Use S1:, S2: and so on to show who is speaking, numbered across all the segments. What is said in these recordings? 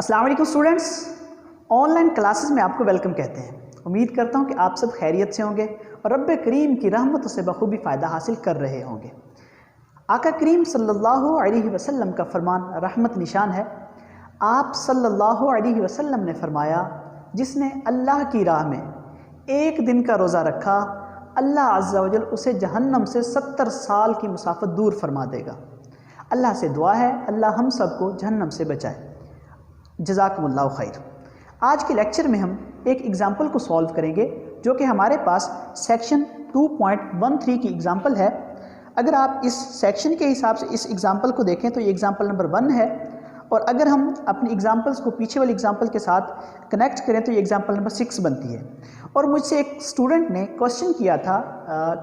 S1: अस्सलाम वालेकुम students, online classes में आपको वेलकम कहते हैं। उम्मीद करता हूँ कि आप सब खैरियत से होंगे और रब्बे करीम की रहमतों से बखूबी फ़ायदा हासिल कर रहे होंगे। आका करीम सल्लल्लाहु अलैहि वसल्लम का फरमान रहमत निशान है। आप सल्लल्लाहु अलैहि वसल्लम ने फरमाया, जिसने अल्लाह की राह में एक दिन का रोज़ा रखा, अल्लाह अज़्ज़ा वजल उसे जहन्नम से 70 साल की मुसाफत दूर फरमा देगा। अल्लाह से दुआ है अल्लाह हम सबको जहन्नम से बचाए। जज़ाकुमुल्लाहु खैर। आज के लेक्चर में हम एक एग्ज़ाम्पल को सॉल्व करेंगे जो कि हमारे पास सेक्शन 2.13 की एग्ज़ाम्पल है। अगर आप इस सेक्शन के हिसाब से इस एग्ज़ाम्पल को देखें तो ये एग्ज़ाम्पल नंबर 1 है, और अगर हम अपनी एग्ज़ाम्पल्स को पीछे वाले एग्ज़ाम्पल के साथ कनेक्ट करें तो ये एग्ज़ाम्पल नंबर 6 बनती है। और मुझसे एक स्टूडेंट ने क्वेश्चन किया था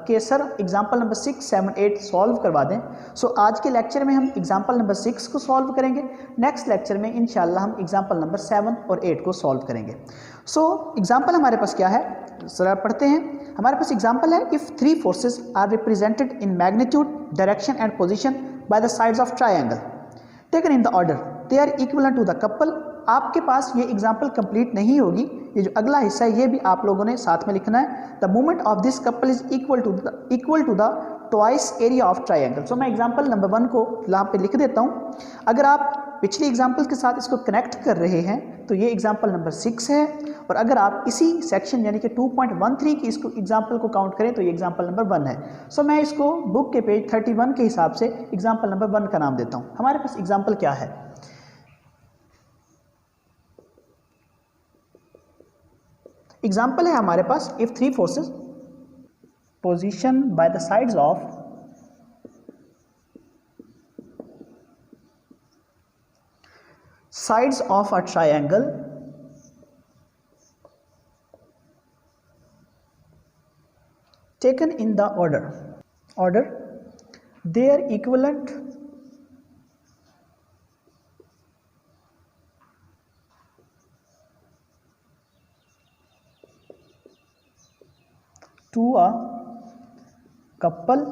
S1: कि सर एग्ज़ाम्पल नंबर 6, 7, 8 सॉल्व करवा दें। सो आज के लेक्चर में हम एग्ज़ाम्पल नंबर 6 को सॉल्व करेंगे। नेक्स्ट लेक्चर में इंशाल्लाह हम एग्ज़ाम्पल नंबर 7 और 8 को सॉल्व करेंगे। सो एग्ज़ाम्पल हमारे पास क्या है, ज़रा पढ़ते हैं। हमारे पास एग्ज़ाम्पल है, if 3 forces are represented in magnitude, direction and position by the sides of triangle taken in the order they are equal to the couple. आपके पास ये एग्जाम्पल कंप्लीट नहीं होगी, ये जो अगला हिस्सा है ये भी आप लोगों ने साथ में लिखना है। The movement of this couple is equal to the twice area of triangle. So मैं एग्जाम्पल नंबर 1 को यहाँ पे लिख देता हूँ। अगर आप पिछली एग्जाम्पल के साथ इसको कनेक्ट कर रहे हैं तो ये एग्जाम्पल नंबर 6 है, और अगर आप इसी सेक्शन यानी कि 2.13 की इसको एग्जाम्पल को काउंट करें तो ये एग्जाम्पल नंबर 1 है। सो मैं इसको बुक के पेज 31 के हिसाब से एग्जाम्पल नंबर 1 का नाम देता हूँ। हमारे पास एग्जाम्पल क्या है, एग्जाम्पल है हमारे पास, if 3 forces position by the sides of a triangle taken in the order they are equivalent to a couple।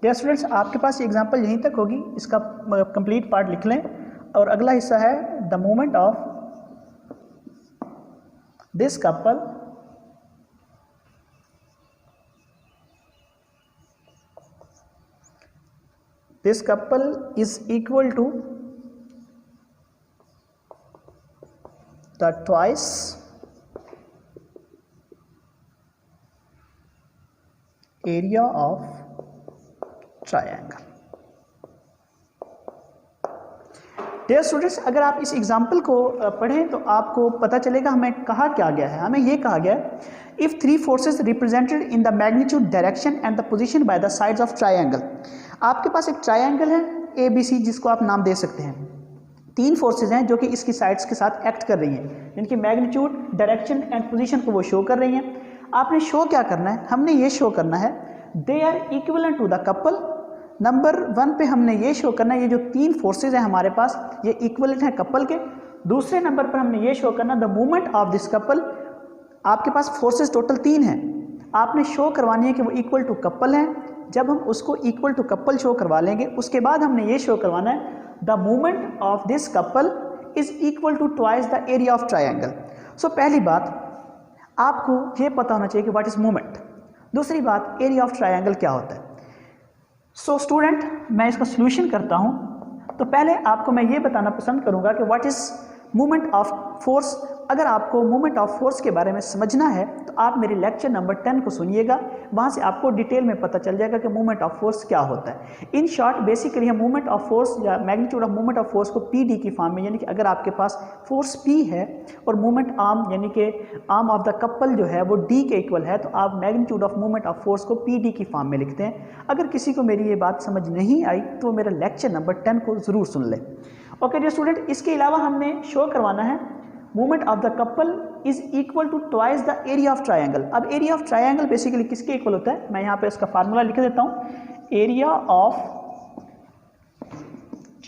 S1: Dear students, आपके पास एग्जाम्पल यहीं तक होगी, इसका कंप्लीट पार्ट लिख लें। और अगला हिस्सा है, the movement of this couple is equal to the twice area of triangle. Dear students, अगर आप इस एग्जाम्पल को पढ़ें तो आपको पता चलेगा हमें कहा क्या गया है। हमें ये कहा गया है, if 3 forces represented in the magnitude, direction and the position by the sides of triangle. आपके पास एक ट्रायंगल है ABC, जिसको आप नाम दे सकते हैं। 3 फोर्सेज हैं जो कि इसकी साइड्स के साथ एक्ट कर रही हैं, जिनकी मैग्नीट्यूड, डायरेक्शन एंड पोजीशन को वो शो कर रही हैं। आपने शो क्या करना है, हमने ये शो करना है they are equivalent to the couple. Number 1 पे हमने ये शो करना है, ये जो 3 फोर्सेज हैं हमारे पास ये इक्विवेलेंट हैं कपल के। दूसरे नंबर पर हमने ये शो करना the movement of this couple. आपके पास फोर्सेज टोटल 3 हैं, आपने शो करवानी है कि वो इक्वल टू कपल हैं। जब हम उसको इक्वल टू कपल शो करवा लेंगे, उसके बाद हमने ये शो करवाना है the movement of this couple is equal to twice the area of triangle. So पहली बात आपको ये पता होना चाहिए कि व्हाट इज मूवमेंट। दूसरी बात, एरिया ऑफ ट्रायंगल क्या होता है। सो स्टूडेंट, मैं इसका सॉल्यूशन करता हूँ। तो पहले आपको मैं ये बताना पसंद करूँगा कि what is movement of force. अगर आपको मूवमेंट ऑफ फोर्स के बारे में समझना है तो आप मेरे लेक्चर नंबर 10 को सुनिएगा, वहाँ से आपको डिटेल में पता चल जाएगा कि मूवमेंट ऑफ फोर्स क्या होता है। इन शॉर्ट बेसिकली हम मूवमेंट ऑफ फोर्स या magnitude of movement of force को PD की फॉर्म में, यानी कि अगर आपके पास फोर्स P है और मूवमेंट आर्म यानी कि आर्म ऑफ द कपल जो है वो D के इक्वल है, तो आप magnitude of movement of force को PD की फॉर्म में लिखते हैं। अगर किसी को मेरी ये बात समझ नहीं आई तो मेरा लेक्चर नंबर 10 को ज़रूर सुन लें। ओके डियर स्टूडेंट, इसके अलावा हमने शो करवाना है movement of the couple is equal to twice the area of triangle. अब एरिया ऑफ ट्रायंगल बेसिकली किसके इक्वल होता है, मैं यहाँ पे इसका फार्मूला लिख देता हूँ। एरिया ऑफ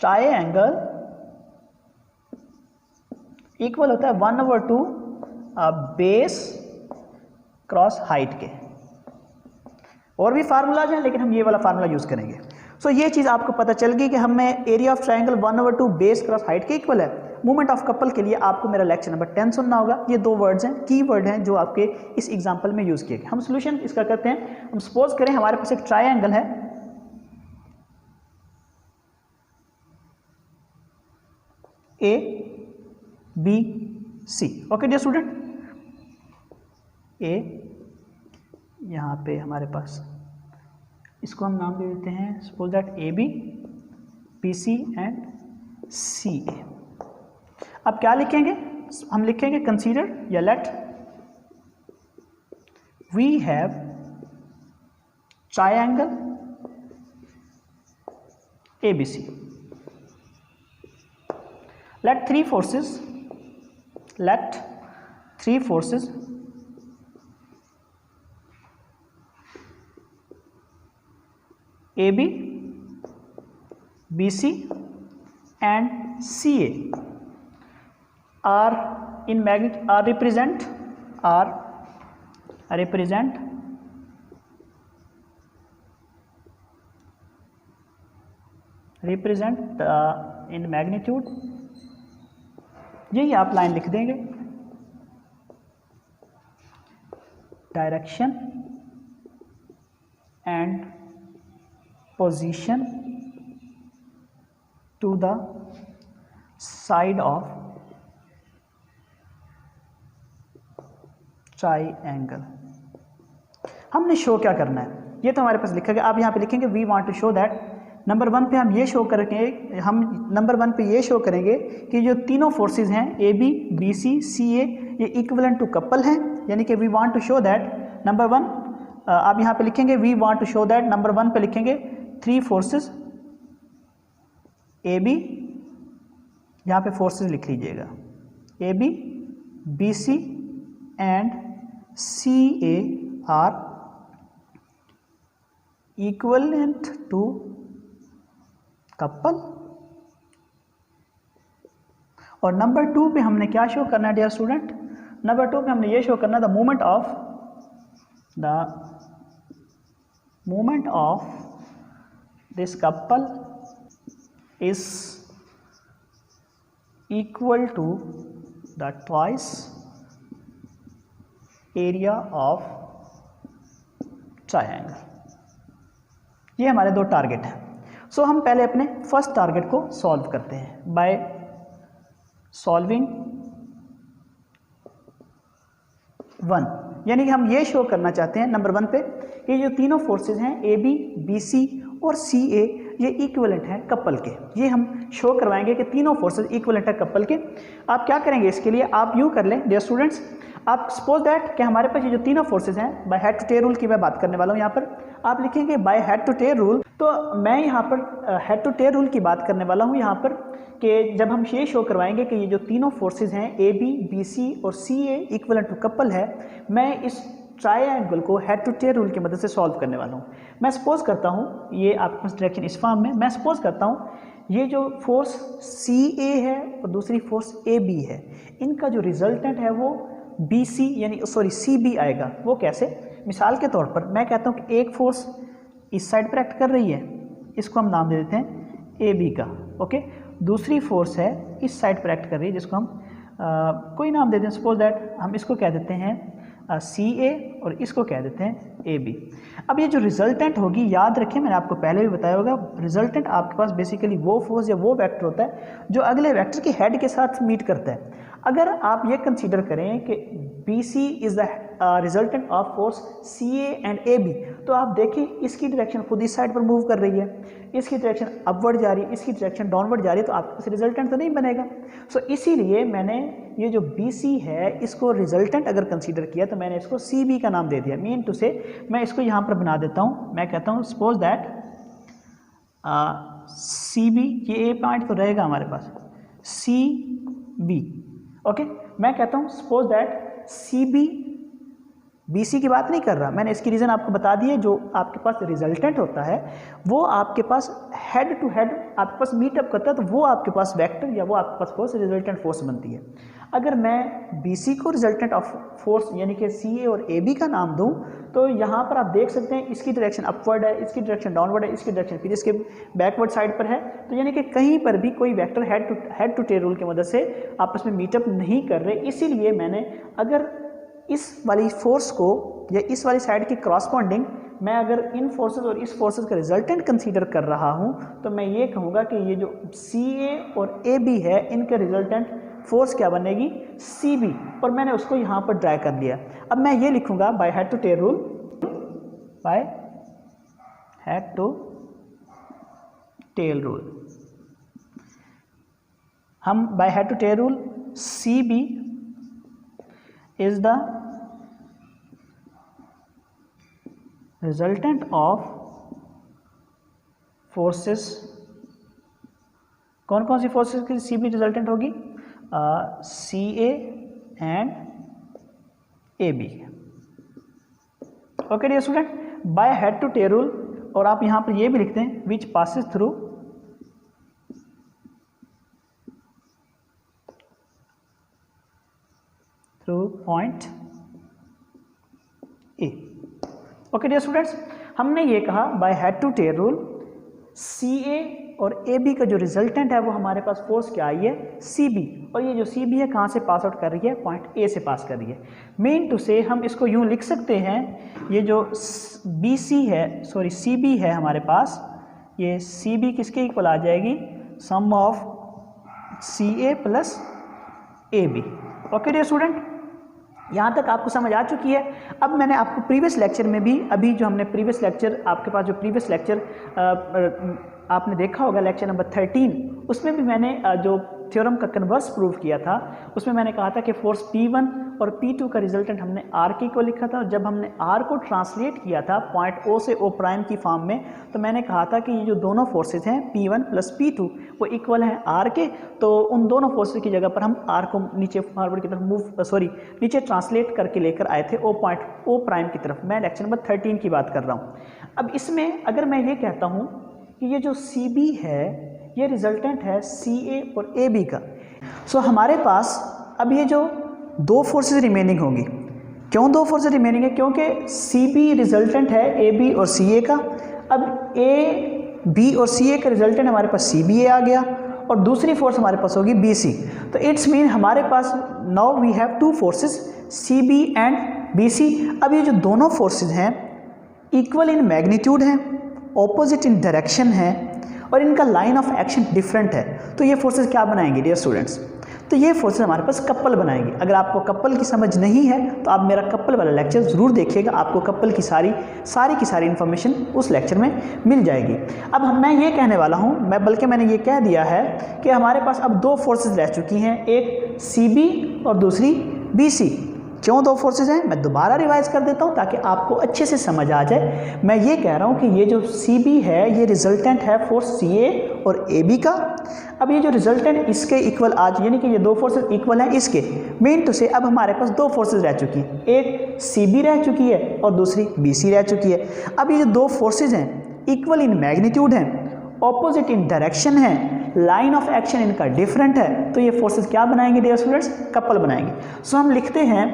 S1: ट्रायंगल इक्वल होता है 1/2 बेस क्रॉस हाइट के। और भी फार्मूलाज हैं लेकिन हम ये वाला फार्मूला यूज़ करेंगे। सो ये चीज़ आपको पता चल गई कि हमें area of triangle 1/2 base cross height के इक्वल है। मूवमेंट ऑफ कपल के लिए आपको मेरा लेक्चर नंबर 10 सुनना होगा। ये 2 वर्ड्स हैं, की वर्ड हैं जो आपके इस एग्जाम्पल में यूज़ किए गए। हम सोल्यूशन इसका करते हैं। हम सपोज करें हमारे पास एक ट्रायंगल है, A B C. Okay dear student, A यहाँ पे हमारे पास, इसको हम नाम दे देते हैं suppose that A B C and C A. अब क्या लिखेंगे, हम लिखेंगे कंसीडर या let we have triangle ABC. Let three forces AB, BC and CA are in magnitude represent in magnitude, यही आप लाइन लिख देंगे, direction and position to the side of triangle. हमने शो क्या करना है, ये तो हमारे पास लिखा गया। आप यहाँ पे लिखेंगे we want to show that, number 1 पे हम ये शो करेंगे, हम नंबर 1 पे ये शो करेंगे कि जो तीनों फोर्सेस हैं ए बी बी सी सी ए, ये इक्विवेलेंट टू कपल हैं, यानी कि we want to show that number 1, आप यहाँ पे लिखेंगे we want to show that, number 1 पे लिखेंगे 3 फोर्सेस ए बी, यहाँ पे फोर्सेस लिख लीजिएगा, A B B C and C A are equivalent to couple. और नंबर 2 पे हमने क्या शो करना है डियर स्टूडेंट, नंबर 2 पे हमने ये शो करना है the movement of this couple is equal to the twice area of triangle. ये हमारे 2 टारगेट हैं। सो हम पहले अपने फर्स्ट टारगेट को सॉल्व करते हैं बाय सॉल्विंग 1, यानी कि हम ये शो करना चाहते हैं नंबर 1 पे कि जो तीनों फोर्सेस हैं ए बी बी सी और सी ए, ये इक्विवेलेंट हैं कपल के। ये हम शो करवाएंगे कि तीनों फोर्सेस इक्विवेलेंट हैं कपल के। आप क्या करेंगे इसके लिए, आप यूँ कर लें डियर स्टूडेंट्स, आप सपोज दैट कि हमारे पास ये जो तीनों फोर्सेस हैं, by head to tail rule की मैं बात करने वाला हूँ। यहाँ पर आप लिखेंगे by head to tail rule, तो मैं यहाँ पर हेड टू टेल रूल की बात करने वाला हूँ यहाँ पर कि जब हम ये शो करवाएंगे कि ये जो तीनों फोर्सेस हैं ए बी बी सी और सी ए इक्विवेलेंट टू कपल है, मैं इस ट्रायंगल को हेड टू टेल रूल की मदद से सॉल्व करने वाला हूँ। मैं सपोज करता हूँ, ये आपके पास डायरेक्शन इस फॉर्म में, मैं सपोज करता हूँ ये जो फोर्स सी ए है और दूसरी फोर्स ए बी है, इनका जो रिजल्टेंट है वो बी सी यानी सी बी आएगा। वो कैसे, मिसाल के तौर पर मैं कहता हूँ कि एक फोर्स इस साइड पर एक्ट कर रही है, इसको हम नाम दे देते हैं ए बी का, ओके। दूसरी फोर्स है इस साइड पर एक्ट कर रही है, जिसको हम कोई नाम दे दें, सपोज दैट हम इसको कह देते हैं सी ए और इसको कह देते हैं ए बी। अब ये जो रिजल्टेंट होगी, याद रखें मैंने आपको पहले भी बताया होगा, रिजल्टेंट आपके पास बेसिकली वो फोर्स या वो वेक्टर होता है जो अगले वेक्टर के हेड के साथ मीट करता है। अगर आप ये कंसीडर करें कि B C is the resultant of force C A and A B, तो आप देखिए इसकी डायरेक्शन खुद इस साइड पर मूव कर रही है, इसकी डायरेक्शन अपवर्ड जा रही है, इसकी डायरेक्शन डाउनवर्ड जा रही है, तो आपके पास रिजल्टेंट तो नहीं बनेगा। सो इसीलिए मैंने ये जो बी सी है इसको रिजल्टेंट अगर कंसीडर किया तो मैंने इसको सी बी का नाम दे दिया। मीन टू से मैं इसको यहाँ पर बना देता हूँ, मैं कहता हूँ सपोज दैट सी बी, ये ए पॉइंट तो रहेगा हमारे पास, सी बी, ओके। मैं कहता हूँ suppose that C B B C की बात नहीं कर रहा, मैंने इसकी रीज़न आपको बता दी है। जो आपके पास रिजल्टेंट होता है वो आपके पास हेड टू हेड आपके पास मीटअप करता है, तो वो आपके पास वेक्टर या वो आपके पास फोर्स रिजल्टेंट फोर्स बनती है। अगर मैं BC को रिजल्टेंट ऑफ फोर्स यानी कि CA और AB का नाम दूं तो यहाँ पर आप देख सकते हैं इसकी डायरेक्शन अपवर्ड है, इसकी डायरेक्शन डाउनवर्ड है, इसकी डायरेक्शन फिर इसके बैकवर्ड साइड पर है। तो यानी कि कहीं पर भी कोई vector head to tail rule की मदद से आपस में मीटअप नहीं कर रहे। इसीलिए मैंने अगर इस वाली फोर्स को या इस वाली साइड की क्रॉसपॉन्डिंग मैं अगर इन फोर्सेस और इस फोर्सेस का रिजल्टेंट कंसीडर कर रहा हूं तो मैं ये कहूँगा कि ये जो CA और AB है इनके रिजल्टेंट फोर्स क्या बनेगी, CB, और मैंने उसको यहाँ पर ड्राई कर लिया। अब मैं ये लिखूँगा by head to tail rule, by head to tail rule. हम by head to tail rule CB is the resultant of forces. कौन कौन सी फोर्सेस की CB रिजल्टेंट होगी, CA and AB। Okay dear student, by head to tail rule, और आप यहां पर ये भी लिखते हैं which passes through point A। Okay dear students, हमने ये कहा by head to tail rule CA और AB का जो रिजल्टेंट है वो हमारे पास फोर्स क्या आई है, CB, और ये जो CB है कहाँ से पास आउट कर रही है, पॉइंट A से पास कर रही है। मेन टू से हम इसको यूँ लिख सकते हैं, ये जो CB है हमारे पास, ये CB किसके इक्वल आ जाएगी, sum of CA plus AB। Okay dear student, यहाँ तक आपको समझ आ चुकी है। अब मैंने आपको प्रीवियस लेक्चर में भी, अभी जो हमने प्रीवियस लेक्चर, आपके पास जो प्रीवियस लेक्चर आपने देखा होगा लेक्चर नंबर 13, उसमें भी मैंने जो थ्योरम का कन्वर्स प्रूव किया था उसमें मैंने कहा था कि फोर्स P1 और P2 का रिजल्टेंट हमने R के को लिखा था, और जब हमने R को ट्रांसलेट किया था पॉइंट O से O प्राइम की फॉर्म में, तो मैंने कहा था कि ये जो दोनों फोर्सेज हैं P1 प्लस P2 वो इक्वल हैं R के, तो उन दोनों फोर्सेज की जगह पर हम R को नीचे फॉरवर्ड की तरफ नीचे ट्रांसलेट करके लेकर आए थे पॉइंट O प्राइम की तरफ। मैं लेक्चर नंबर 13 की बात कर रहा हूँ। अब इसमें अगर मैं ये कहता हूँ कि ये जो CB है ये रिजल्टेंट है CA और AB का, सो हमारे पास अब ये जो दो फोर्सेस रिमेनिंग होंगी। क्यों दो फोर्सेस रिमेनिंग है, क्योंकि CB रिजल्टेंट है AB और CA का। अब A, B और CA का रिजल्टेंट हमारे पास CBA आ गया, और दूसरी फोर्स हमारे पास होगी BC। तो इट्स मीन हमारे पास now we have two forces CB and BC। अब ये जो दोनों फोर्सेस हैं इक्वल इन मैग्नीट्यूड हैं, ऑपोजिट इन डायरेक्शन है, और इनका लाइन ऑफ एक्शन डिफरेंट है। तो ये फोर्सेस क्या बनाएंगे डियर स्टूडेंट्स, तो ये फोर्सेस हमारे पास कपल बनाएंगे। अगर आपको कपल की समझ नहीं है तो आप मेरा कपल वाला लेक्चर ज़रूर देखिएगा, आपको कपल की सारी इन्फॉर्मेशन उस लेक्चर में मिल जाएगी। अब मैं ये कहने वाला हूँ, मैंने ये कह दिया है कि हमारे पास अब दो फोर्सेस रह चुकी हैं, एक CB और दूसरी BC। क्यों दो फोर्सेस हैं, मैं दोबारा रिवाइज कर देता हूं ताकि आपको अच्छे से समझ आ जाए। मैं ये कह रहा हूं कि ये जो CB है ये रिजल्टेंट है फोर्स CA और AB का। अब ये जो रिजल्टेंट इसके इक्वल आज, यानी कि ये दो फोर्सेस इक्वल हैं इसके, मेन टू से अब हमारे पास दो फोर्सेस रह चुकी हैं, एक CB रह चुकी है और दूसरी BC रह चुकी है। अब ये जो दो फोर्सेज हैं इक्वल इन मैग्नीट्यूड हैं, ऑपोजिट इन डायरेक्शन है, लाइन ऑफ एक्शन इनका डिफरेंट है, तो ये फोर्सेस क्या बनाएंगे डियर स्टूडेंट्स, कपल बनाएंगे। सो हम लिखते हैं,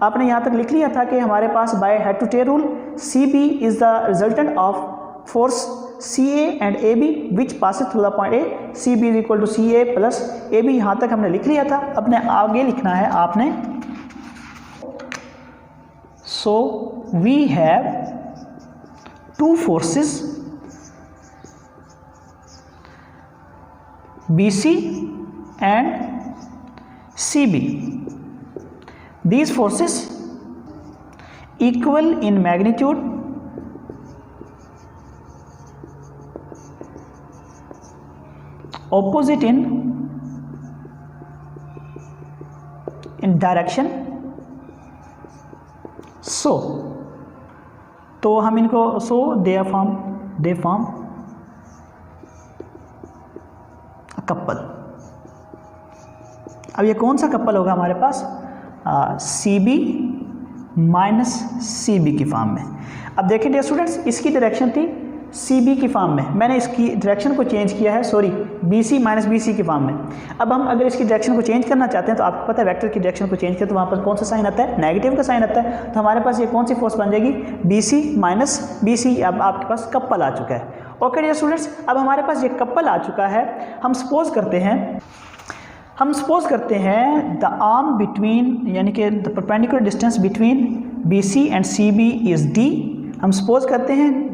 S1: आपने यहाँ तक लिख लिया था कि हमारे पास by head to tail rule CB is the resultant of force CA and AB which passes through the point A। CB is equal to CA plus AB, यहाँ तक हमने लिख लिया था। अब आगे लिखना है आपने, so we have two forces BC and CB. These forces equal in magnitude, opposite in direction. So, तो हम इनको they form कपल। अब ये कौन सा कपल होगा हमारे पास, CB माइनस CB की फॉर्म में। अब देखिए डियर स्टूडेंट्स, इसकी डायरेक्शन थी सी बी की फॉर्म में, मैंने इसकी डायरेक्शन को चेंज किया है, sorry B C minus B C की फॉर्म में। अब हम अगर इसकी डायरेक्शन को चेंज करना चाहते हैं तो आपको पता है वेक्टर की डायरेक्शन को चेंज करें तो वहाँ पर कौन सा साइन आता है, नेगेटिव का साइन आता है। तो हमारे पास ये कौन सी फोर्स बन जाएगी, B C minus B C. अब आपके पास कपल आ चुका है। ओके डियर स्टूडेंट्स, अब हमारे पास ये कपल आ चुका है। हम सपोज करते हैं द आर्म बिटवीन, यानी कि the perpendicular distance between B C and C B is D. हम सपोज करते हैं,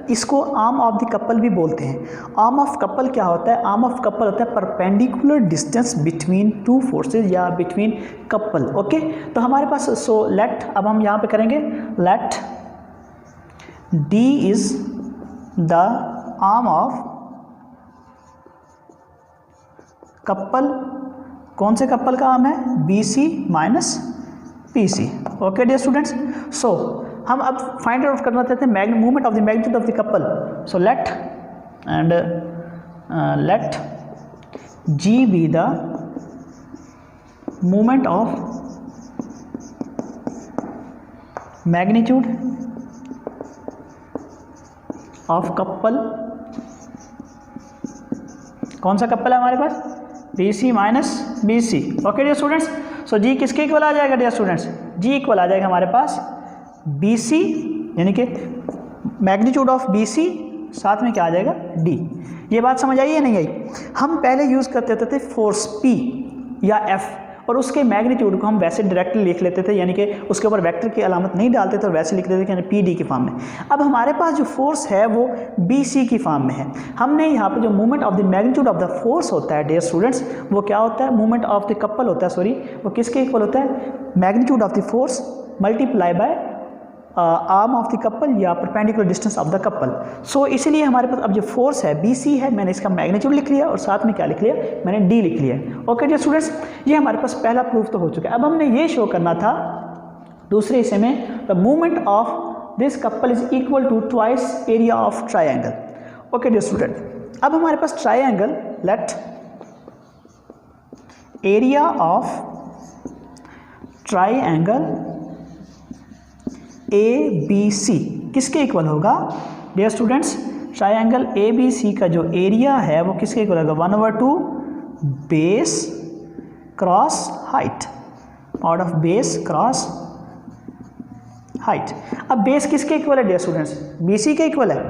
S1: इसको आर्म ऑफ द कपल भी बोलते हैं। आर्म ऑफ कपल क्या होता है, आर्म ऑफ कपल होता है perpendicular distance between two forces या बिटवीन कपल। ओके, तो हमारे पास सो लेट, अब हम यहाँ पे करेंगे let D is the arm of couple. कौन से कपल का आर्म है, B C minus P C. Okay dear students, so हम अब फाइंड आउट करना चाहते हैं movement of the magnitude of the couple. So let G be the movement of magnitude of couple. कौन सा कपल है हमारे पास, B C minus B C. Okay dear students, so G किसके इक्वल आ जाएगा डियर स्टूडेंट्स, जी equal आ जाएगा हमारे पास बी सी, यानी कि मैग्नीट्यूड ऑफ बी सी साथ में क्या आ जाएगा, डी। ये बात समझ आई या नहीं आई। हम पहले यूज़ करते थे फोर्स पी या एफ, और उसके मैग्नीट्यूड को हम वैसे डायरेक्टली लिख लेते थे, यानी कि उसके ऊपर वेक्टर की अलामत नहीं डालते थे और वैसे लिख देते थे, यानी पी डी की फॉर्म में। अब हमारे पास जो फोर्स है वो बी सी की फॉर्म में है। हमने यहाँ पे जो movement of the magnitude of the force होता है डियर स्टूडेंट्स, वो क्या होता है, मूवमेंट ऑफ द कपल होता है, सॉरी वो किसके इक्वल होता है, magnitude of the force multiply by arm of the couple या perpendicular distance of the couple. So इसीलिए हमारे पास अब जो फोर्स है बी सी है, मैंने इसका मैग्नीट्यूड लिख लिया और साथ में क्या लिख लिया, मैंने डी लिख लिया। ओके डियर स्टूडेंट्स, ये हमारे पास पहला प्रूफ तो हो चुका है। अब हमने ये शो करना था दूसरे हिस्से में, the movement of this couple is equal to twice area of triangle. Okay dear student, अब हमारे पास triangle, let area of triangle A B C किसके इक्वल होगा dear students, triangle A B C का जो एरिया है वो किसके इक्वल होगा, 1/2 base cross height, out of base cross height. अब बेस किसके इक्वल है डियर स्टूडेंट्स, बी सी के इक्वल है,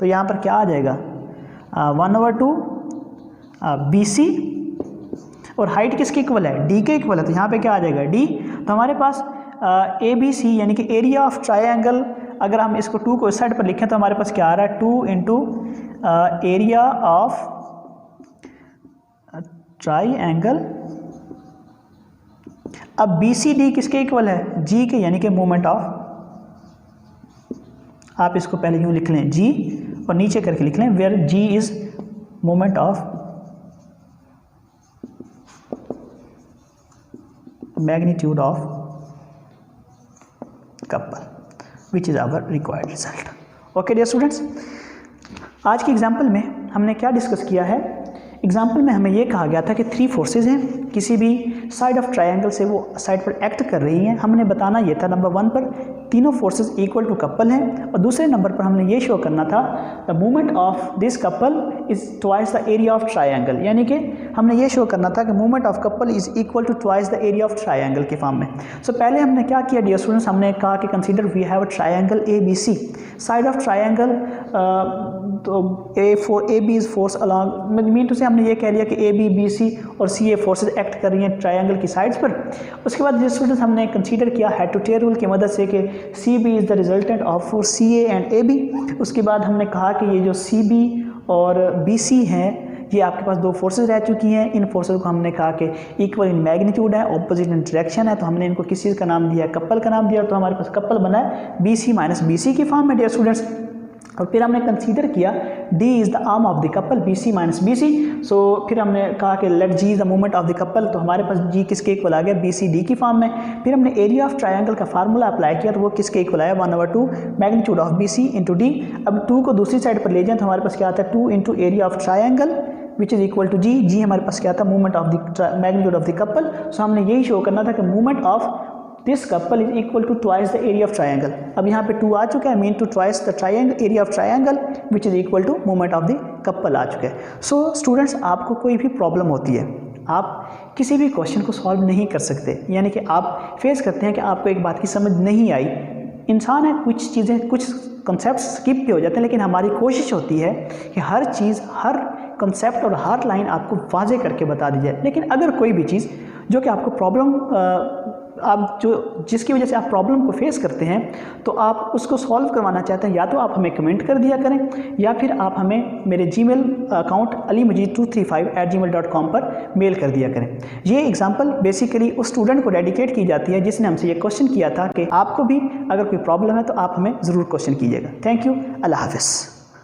S1: तो यहाँ पर क्या आ जाएगा 1/2 बी सी, और हाइट किसके इक्वल है, डी के इक्वल है, तो यहाँ पे क्या आ जाएगा डी। तो हमारे पास ए बी सी यानी कि एरिया ऑफ ट्राइंगल, अगर हम इसको 2 को इस साइड पर लिखें तो हमारे पास क्या आ रहा है, 2 इंटू एरिया ऑफ ट्राइंगल। अब बी सी डी किसके इक्वल है, जी के, यानी कि मूवमेंट ऑफ, आप इसको पहले यूँ लिख लें जी और नीचे करके लिख लें where G is movement of magnitude of couple which is our required result. Okay dear students, आज की एग्जाम्पल में हमने क्या डिस्कस किया है, एग्जाम्पल में हमें ये कहा गया था कि 3 फोर्सेज हैं, किसी भी साइड ऑफ ट्रायंगल से वो साइड पर एक्ट कर रही हैं। हमने बताना ये था नंबर 1 पर तीनों फोर्सेज इक्वल टू कपल हैं, और दूसरे नंबर पर हमने ये शो करना था the movement of this couple is twice the area of triangle, यानी कि हमने ये शो करना था कि movement of couple is equal to twice the area of triangle के फॉर्म में। सो पहले हमने क्या किया डियर स्टूडेंट्स, हमने कहा कि consider we have a triangle A B C, side of triangle तो A B is force along, mean to say हमने ये कह लिया कि ए बी बी सी और सी ए फोर्सेज एक्ट कर रही हैं ट्रायंगल की साइड्स पर। उसके बाद जिस स्टूडेंट्स हमने कंसीडर किया हेड टू टेल रूल की मदद से कि C B is the resultant of force C A and A B. उसके बाद हमने कहा कि ये जो सी बी और बी सी हैं ये आपके पास 2 फोर्सेज रह चुकी हैं। इन फोर्सेज को हमने कहा कि इक्वल इन मैग्नीट्यूड है, ऑपोजिट इन डायरेक्शन है, तो हमने इनको किस चीज़ का नाम दिया, कपल का नाम दिया, तो हमारे पास कपल बना है B C minus B C की फॉर्म में डियर स्टूडेंट्स। और फिर हमने कंसीडर किया D is the arm of the couple B C minus B C. So फिर हमने कहा कि let G is the movement of the couple, तो हमारे पास G किसके इक्वल आ गया, बी सी डी की फॉर्म में। फिर हमने एरिया ऑफ ट्रायंगल का फार्मूला अप्लाई किया, तो वो किसके इक्वल आया 1/2 magnitude of B C into D. अब 2 को दूसरी साइड पर ले जाएं तो हमारे पास क्या आता है 2 into area of triangle which is equal to G हमारे पास क्या था movement of the magnitude of the couple. So हमने यही शो करना था कि movement of this couple is equal to twice the area of triangle. अब यहाँ पे 2 आ चुका है, mean to twice the triangle area of triangle which is equal to moment of the couple आ चुका है। सो स्टूडेंट्स, आपको कोई भी प्रॉब्लम होती है, आप किसी भी क्वेश्चन को सॉल्व नहीं कर सकते, यानी कि आप फेस करते हैं कि आपको एक बात की समझ नहीं आई, इंसान है, कुछ चीज़ें, कुछ कंसेप्ट स्किप भी हो जाते हैं, लेकिन हमारी कोशिश होती है कि हर चीज़, हर कंसेप्ट और हर लाइन आपको वाज़े करके बता दी जाए। लेकिन अगर कोई भी चीज़ जो कि आपको प्रॉब्लम, आप जो जिसकी वजह से आप प्रॉब्लम को फेस करते हैं, तो आप उसको सॉल्व करवाना चाहते हैं, या तो आप हमें कमेंट कर दिया करें, या फिर आप हमें मेरे जीमेल अकाउंट alimajid235@gmail.com पर मेल कर दिया करें। ये एग्जांपल बेसिकली उस स्टूडेंट को डेडिकेट की जाती है जिसने हमसे ये क्वेश्चन किया था कि आपको भी अगर कोई प्रॉब्लम है तो आप हमें ज़रूर क्वेश्चन कीजिएगा। थैंक यू, अल्लाह हाफ़िज़।